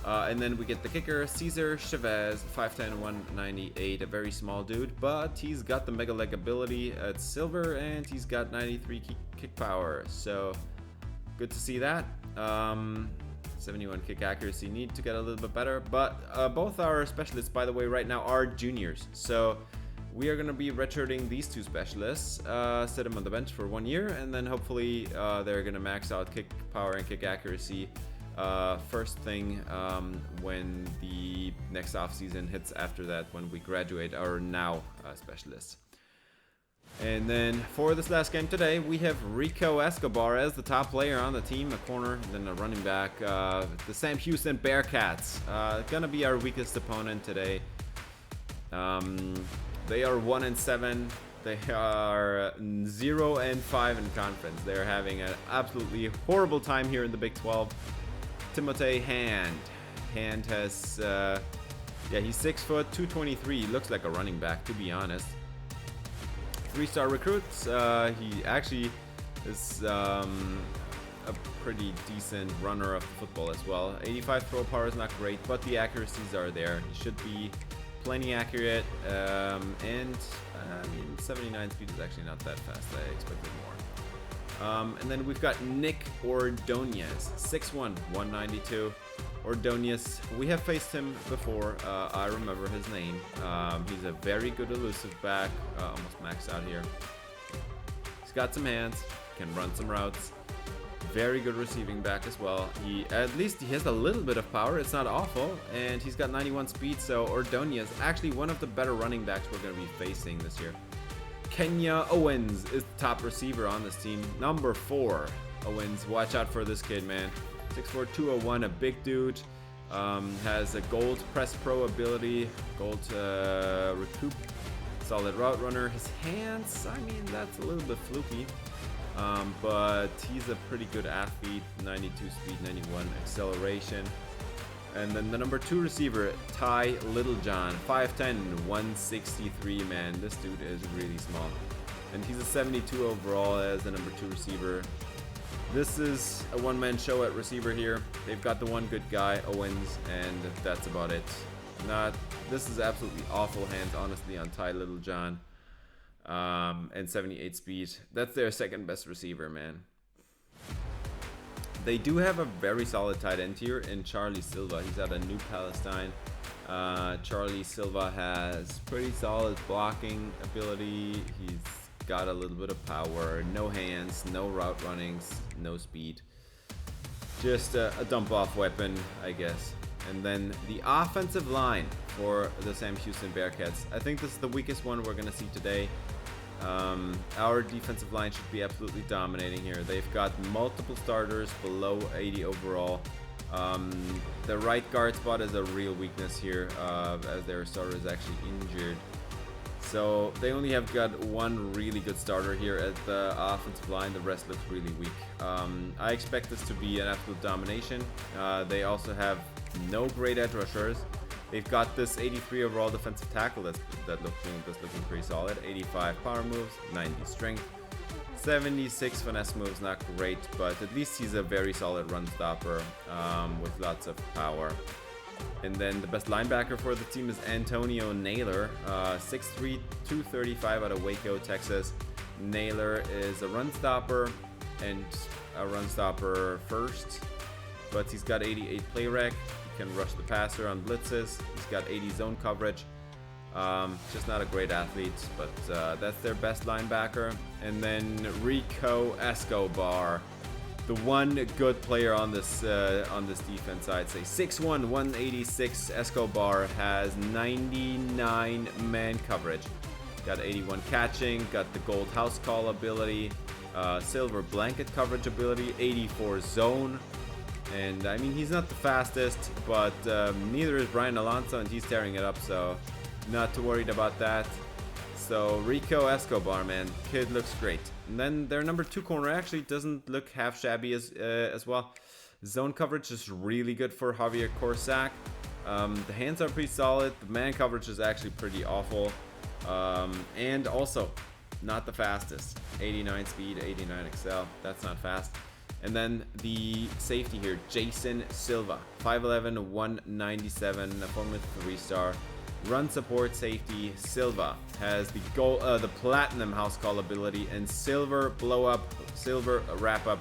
And then we get the kicker, Cesar Chavez, 5'10", 198, a very small dude, but he's got the mega leg ability at silver, and he's got 93 kick power, so good to see that. 71 kick accuracy, need to get a little bit better, but both our specialists, by the way, right now are juniors, so we are going to be redshirting these 2 specialists, set them on the bench for 1 year, and then hopefully they're going to max out kick power and kick accuracy first thing when the next offseason hits after that, when we graduate our now specialists. And then for this last game today, we have Rico Escobar as the top player on the team, a corner, and then a running back. The Sam Houston Bearcats, gonna be our weakest opponent today. They are 1-7. They are 0-5 in conference. They're having an absolutely horrible time here in the Big 12. Timothée Hand. Hand has, he's 6 foot, 223. He looks like a running back, to be honest. 3-star recruits. He actually is a a pretty decent runner of the football as well. 85 throw power is not great, but the accuracies are there. He should be plenty accurate, and I mean 79 speed is actually not that fast. I expected more. And then we've got Nick Ordonez, 6'1", 192. Ordonez, we have faced him before. I remember his name. He's a very good elusive back. Almost maxed out here. He's got some hands, can run some routes. Very good receiving back as well. At least he has a little bit of power. It's not awful, and he's got 91 speed. So Ordonez, actually one of the better running backs we're going to be facing this year. Kenya Owens is the top receiver on this team. Number 4, Owens. Watch out for this kid, man. 6'4", 201, a big dude. Has a gold press pro ability, gold recoup, solid route runner. His hands, I mean, that's a little bit fluky. But he's a pretty good athlete. 92 speed, 91 acceleration. And then the number 2 receiver, Ty Littlejohn, 5'10", 163, man. This dude is really small. And he's a 72 overall as the number 2 receiver. This is a one-man show at receiver here. They've got the one good guy, Owens, and that's about it. This is absolutely awful hands, honestly, on Ty Littlejohn. And 78 speed. That's their second best receiver, man. They do have a very solid tight end here in Charlie Silva. He's out of New Palestine. Charlie Silva has pretty solid blocking ability. He's got a little bit of power, no hands, no route runnings, no speed. Just a dump-off weapon, I guess. And then the offensive line for the Sam Houston Bearcats. I think this is the weakest one we're going to see today. Our defensive line should be absolutely dominating here. They've got multiple starters below 80 overall. The right guard spot is a real weakness here, as their starter is actually injured. So they only have got one really good starter here at the offensive line. The rest looks really weak. I expect this to be an absolute domination. They also have no great edge rushers. They've got this 83 overall defensive tackle that's looking pretty solid. 85 power moves, 90 strength, 76 finesse moves, not great, but at least he's a very solid run stopper with lots of power. And then the best linebacker for the team is Antonio Naylor, 6'3", 235 out of Waco, Texas. Naylor is a run stopper and a run stopper first, but he's got 88 play rec. He can rush the passer on blitzes. He's got 80 zone coverage. Just not a great athlete, but that's their best linebacker. And then Rico Escobar, the one good player on this defense, I'd say. 6'1", 186. Escobar has 99 man coverage. Got 81 catching, got the gold house call ability, silver blanket coverage ability, 84 zone. And I mean, he's not the fastest, but neither is Brian Alonso, and he's tearing it up, so not too worried about that. So Rico Escobar, man, kid looks great. And then their number 2 corner actually doesn't look half shabby as well. Zone coverage is really good for Javier Corsac. The hands are pretty solid. The man coverage is actually pretty awful. And also not the fastest. 89 speed, 89 excel. That's not fast. And then the safety here, Jason Silva, 5'11", 197, a former 3-star. Run support safety. Silva has the platinum house call ability and silver blow up, silver wrap up.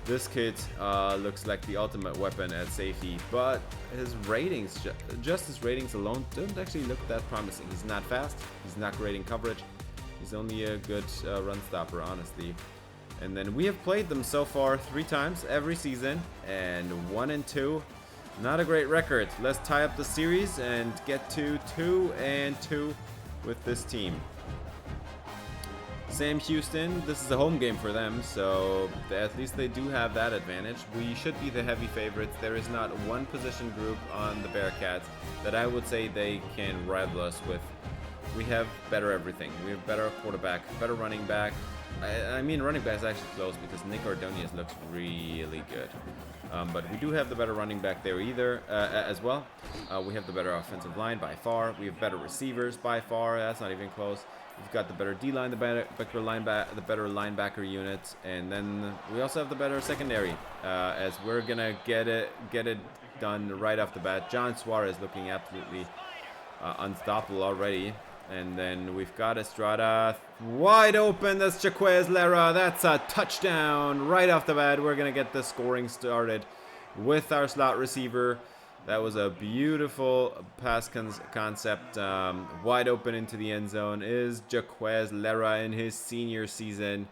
This kid looks like the ultimate weapon at safety, but his ratings, just his ratings alone, don't actually look that promising. He's not fast. He's not great in coverage. He's only a good run stopper, honestly. And then we have played them so far 3 times every season, and 1-2. Not a great record. Let's tie up the series and get to 2-2 with this team. Sam Houston, this is a home game for them, so at least they do have that advantage. We should be the heavy favorites. There is not one position group on the Bearcats that I would say they can rival us with. We have better everything. We have better quarterback, better running back. I mean, running back is actually close because Nick Ordonez looks really good. But we do have the better running back there as well. We have the better offensive line by far. We have better receivers by far. That's not even close. We've got the better D-line, the better linebacker unit, and then we also have the better secondary. As we're gonna get it done right off the bat. John Suarez looking absolutely unstoppable already. And then we've got Estrada wide open. That's Jaquez Lera. That's a touchdown right off the bat. We're going to get the scoring started with our slot receiver. That was a beautiful pass concept. Wide open into the end zone is Jaquez Lera in his senior season.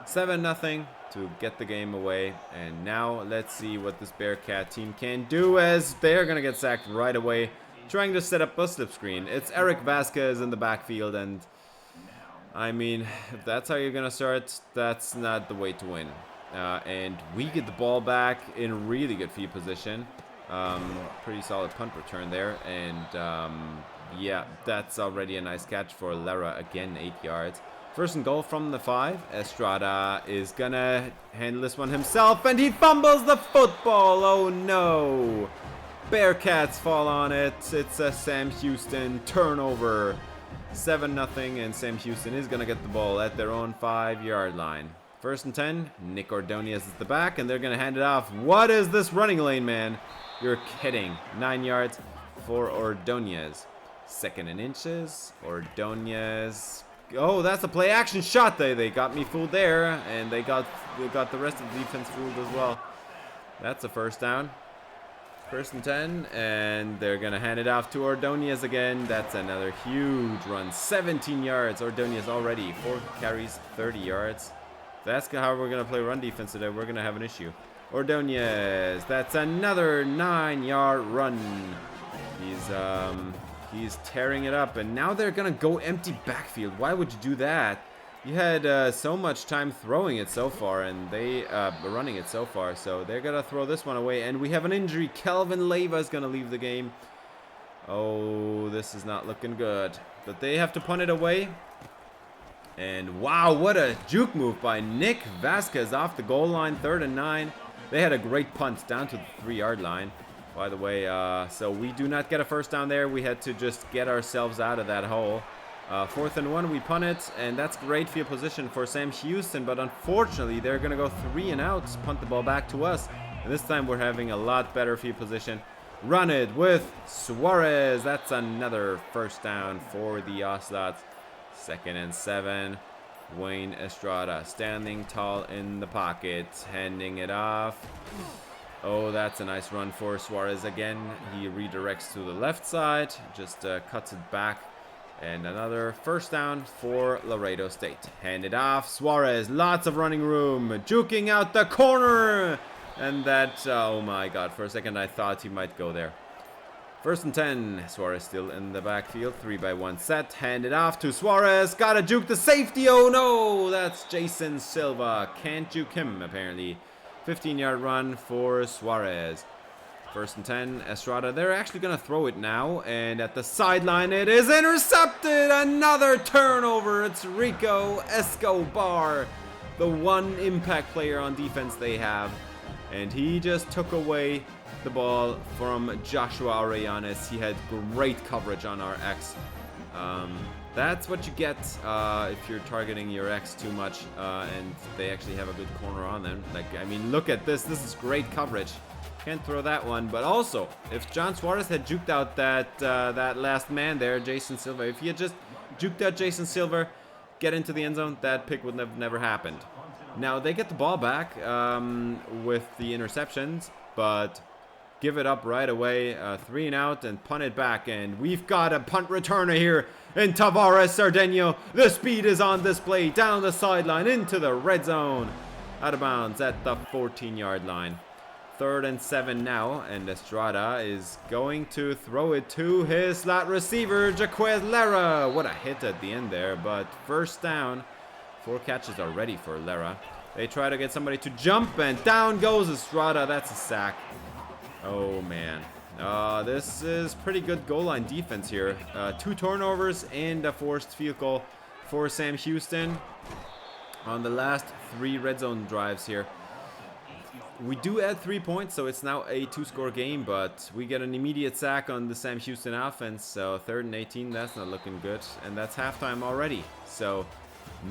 7-0 to get the game away. And now let's see what this Bearcat team can do, as they're going to get sacked right away, trying to set up a slip screen. It's Eric Vasquez in the backfield, and I mean, if that's how you're gonna start, that's not the way to win. And we get the ball back in really good field position. Pretty solid punt return there, and yeah, that's already a nice catch for Lera. Again, 8 yards. First and goal from the 5. Estrada is gonna handle this one himself, and he fumbles the football. Oh no! Bearcats fall on it. It's a Sam Houston turnover. 7-0, and Sam Houston is going to get the ball at their own 5-yard line. First and 10. Nick Ordonez is the back, and they're going to hand it off. What is this running lane, man? You're kidding. 9 yards for Ordonez. Second and inches. Ordonez. Oh, that's a play action shot. They got me fooled there, and they got the rest of the defense fooled as well. That's a first down. First and 10, and they're going to hand it off to Ordonez again. That's another huge run. 17 yards. Ordonez already. 4 carries, 30 yards. If that's how we're going to play run defense today, we're going to have an issue. Ordonez. That's another 9-yard run. He's tearing it up, and now they're going to go empty backfield. Why would you do that? You had so much time throwing it so far, and they running it so far, so they're gonna throw this one away. And we have an injury. Kelvin Leyva is gonna leave the game. Oh, this is not looking good. But they have to punt it away. And wow, what a juke move by Nick Vasquez off the goal line. 3rd and 9. They had a great punt down to the 3-yard line, by the way. So we do not get a first down there. We had to just get ourselves out of that hole. 4th and 1, we punt it, and that's great field position for Sam Houston, but unfortunately they're going to go 3 and out, punt the ball back to us. And this time we're having a lot better field position. Run it with Suarez. That's another first down for the Ocelots. 2nd and 7. Wayne Estrada standing tall in the pocket, handing it off. Oh, that's a nice run for Suarez again. He redirects to the left side, just cuts it back. And another first down for Laredo State. Hand it off. Suarez, lots of running room. Juking out the corner. And that, oh my God, for a second I thought he might go there. 1st and 10. Suarez still in the backfield. 3-by-1 set. Hand it off to Suarez. Gotta juke the safety. Oh no, that's Jason Silva. Can't juke him, apparently. 15-yard run for Suarez. 1st and 10, Estrada. They're actually going to throw it now. And at the sideline, it is intercepted. Another turnover. It's Rico Escobar, the one impact player on defense they have. And he just took away the ball from Joshua Arellanes. He had great coverage on our X. That's what you get if you're targeting your X too much. And they actually have a good corner on them. Like, I mean, look at this. This is great coverage. Can't throw that one, but also if John Suarez had juked out that last man there, Jason Silva, if he had just juked out Jason Silva, get into the end zone, that pick would have never happened. Now they get the ball back with the interceptions, but give it up right away, 3 and out, and punt it back, and we've got a punt returner here in Tavares Sardenio. The speed is on display down the sideline into the red zone, out of bounds at the 14-yard line. 3rd and 7 now, and Estrada is going to throw it to his slot receiver, Jaquez Lera. What a hit at the end there, but first down. 4 catches already for Lera. They try to get somebody to jump, and down goes Estrada. That's a sack. Oh, man. This is pretty good goal line defense here. 2 turnovers and a forced field goal for Sam Houston on the last 3 red zone drives here. We do add 3 points, so it's now a 2-score game, but we get an immediate sack on the Sam Houston offense, so 3rd and 18, that's not looking good, and that's halftime already. So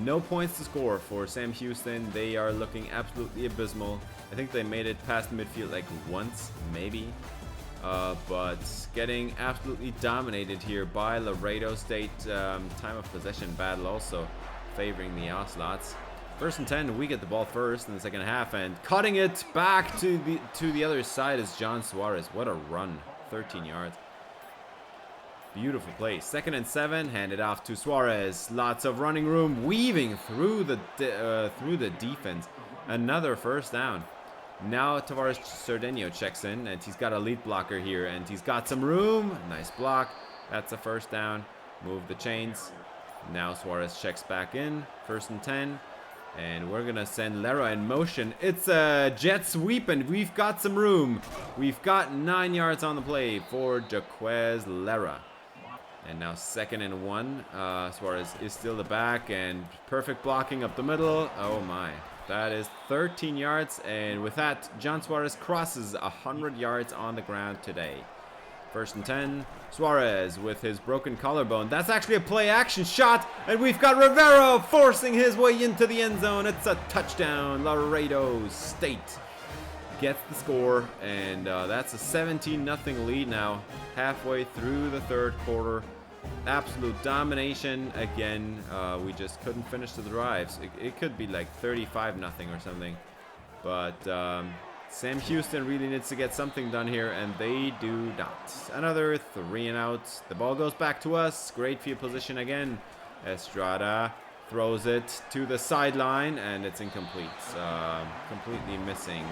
no points to score for Sam Houston. They are looking absolutely abysmal. I think they made it past midfield like once, maybe, but getting absolutely dominated here by Laredo State. Time of possession battle also favoring the Ocelots. 1st and 10, we get the ball first in the second half, and cutting it back to the other side is John Suarez. What a run, 13 yards. Beautiful play. 2nd and 7, handed off to Suarez. Lots of running room, weaving through the defense. Another first down. Now Tavares Cerdeño checks in, and he's got a lead blocker here, and he's got some room. Nice block. That's a first down. Move the chains. Now Suarez checks back in. 1st and 10. And we're going to send Lara in motion. It's a jet sweep, and we've got some room. We've got 9 yards on the play for Jaquez Lara. And now 2nd and 1. Suarez is still the back, and perfect blocking up the middle. Oh my. That is 13 yards. And with that, John Suarez crosses 100 yards on the ground today. 1st and 10. Suarez with his broken collarbone. That's actually a play action shot. And we've got Rivero forcing his way into the end zone. It's a touchdown. Laredo State gets the score. And that's a 17-0 lead now. Halfway through the 3rd quarter. Absolute domination again. We just couldn't finish the drives. It could be like 35-0 or something. But Sam Houston really needs to get something done here, and they do not. Another 3 and out. The ball goes back to us. Great field position again. Estrada throws it to the sideline, and it's incomplete. Completely missing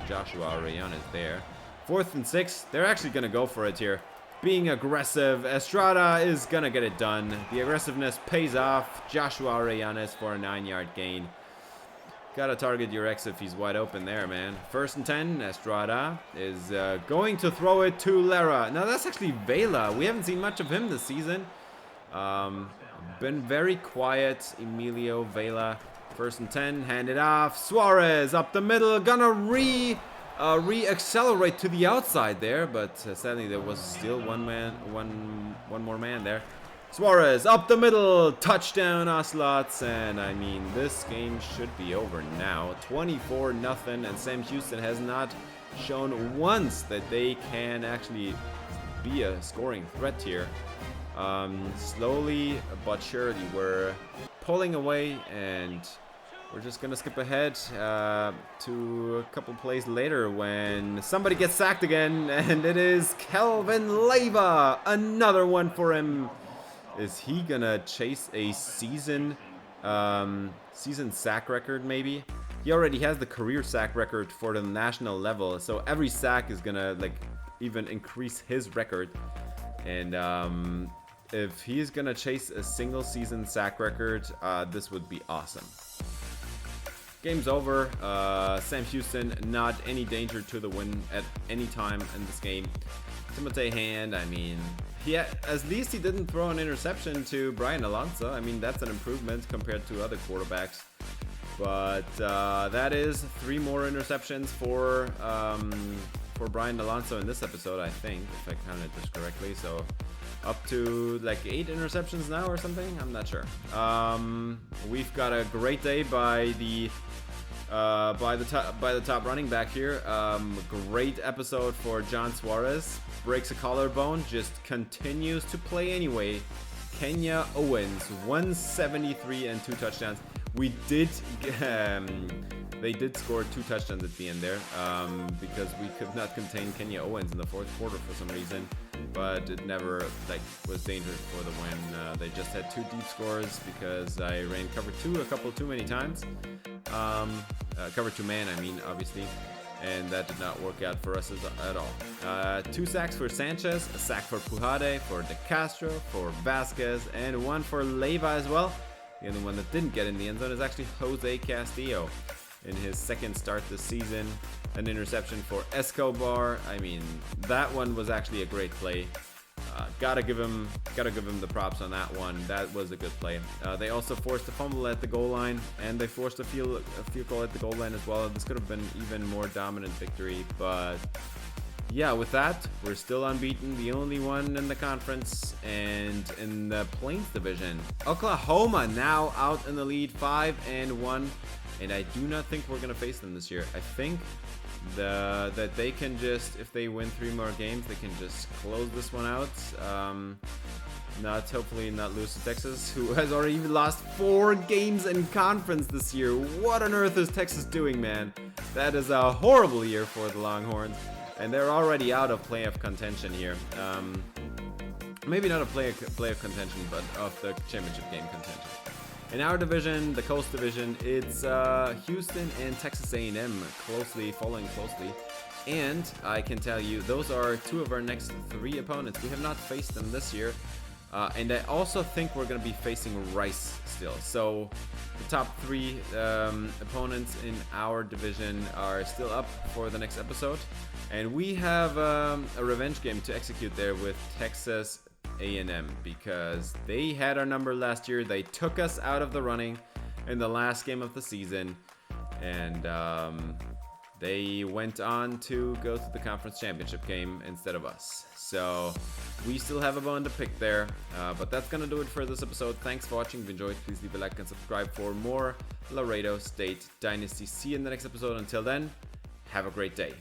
Joshua Orellana's there. 4th and 6. They're actually going to go for it here. Being aggressive. Estrada is going to get it done. The aggressiveness pays off. Joshua Orellana's for a 9-yard gain. Gotta target your X if he's wide open there, man. 1st and 10. Estrada is going to throw it to Lara. Now, that's actually Vela. We haven't seen much of him this season. Been very quiet. Emilio Vela. 1st and 10. Handed off. Suarez up the middle. Gonna re-accelerate to the outside there, but sadly there was still one more man there. Suarez up the middle, touchdown Ocelots, and I mean this game should be over now. 24-0, and Sam Houston has not shown once that they can actually be a scoring threat here. Slowly but surely we're pulling away, and we're just gonna skip ahead to a couple plays later when somebody gets sacked again, and it is Kelvin Leyva. Another one for him. Is he gonna chase a season sack record maybe? He already has the career sack record for the national level, so every sack is gonna like even increase his record. And if he's gonna chase a single season sack record, this would be awesome. Game's over. Sam Houston not any danger to the win at any time in this game. Timotei Hand, I mean, at least he didn't throw an interception to Brian Alonso. I mean, that's an improvement compared to other quarterbacks. But that is 3 more interceptions for Brian Alonso in this episode, I think, if I counted this correctly. So up to like 8 interceptions now or something. I'm not sure. We've got a great day by the top running back here. Great episode for John Suarez. Breaks a collarbone, just continues to play anyway. Kenya Owens, 173 and 2 touchdowns. They did score 2 touchdowns at the end there, because we could not contain Kenya Owens in the 4th quarter for some reason, but it never was dangerous for the win. They just had 2 deep scores because I ran cover 2 a couple too many times. Cover 2 man, I mean, obviously. And that did not work out for us at all. 2 sacks for Sanchez, a sack for Pujade, for De Castro, for Vasquez, and 1 for Leyva as well. The only one that didn't get in the end zone is actually Jose Castillo in his 2nd start this season. An interception for Escobar. I mean, that one was actually a great play. Gotta give him the props on that one. That was a good play. They also forced a fumble at the goal line, and they forced a field goal at the goal line as well. This could have been even more dominant victory, but yeah, with that, we're still unbeaten, the only one in the conference. And in the Plains division, Oklahoma now out in the lead, 5-1, and I do not think we're gonna face them this year. I think that they can just, if they win 3 more games, they can just close this one out. Hopefully not lose to Texas, who has already lost 4 games in conference this year. What on earth is Texas doing, man? That is a horrible year for the Longhorns, and they're already out of playoff contention here. Maybe not a playoff contention, but of the championship game contention. In our division, the Coast Division, it's Houston and Texas A&M following closely. And I can tell you, those are 2 of our next 3 opponents. We have not faced them this year. And I also think we're going to be facing Rice still. So the top 3 opponents in our division are still up for the next episode. And we have a revenge game to execute there with Texas A&M, because they had our number last year. They took us out of the running in the last game of the season, and they went on to go to the conference championship game instead of us. So we still have a bone to pick there, but that's gonna do it for this episode. Thanks for watching. If you enjoyed, please leave a like and subscribe for more Laredo State Dynasty. See you in the next episode. Until then, have a great day.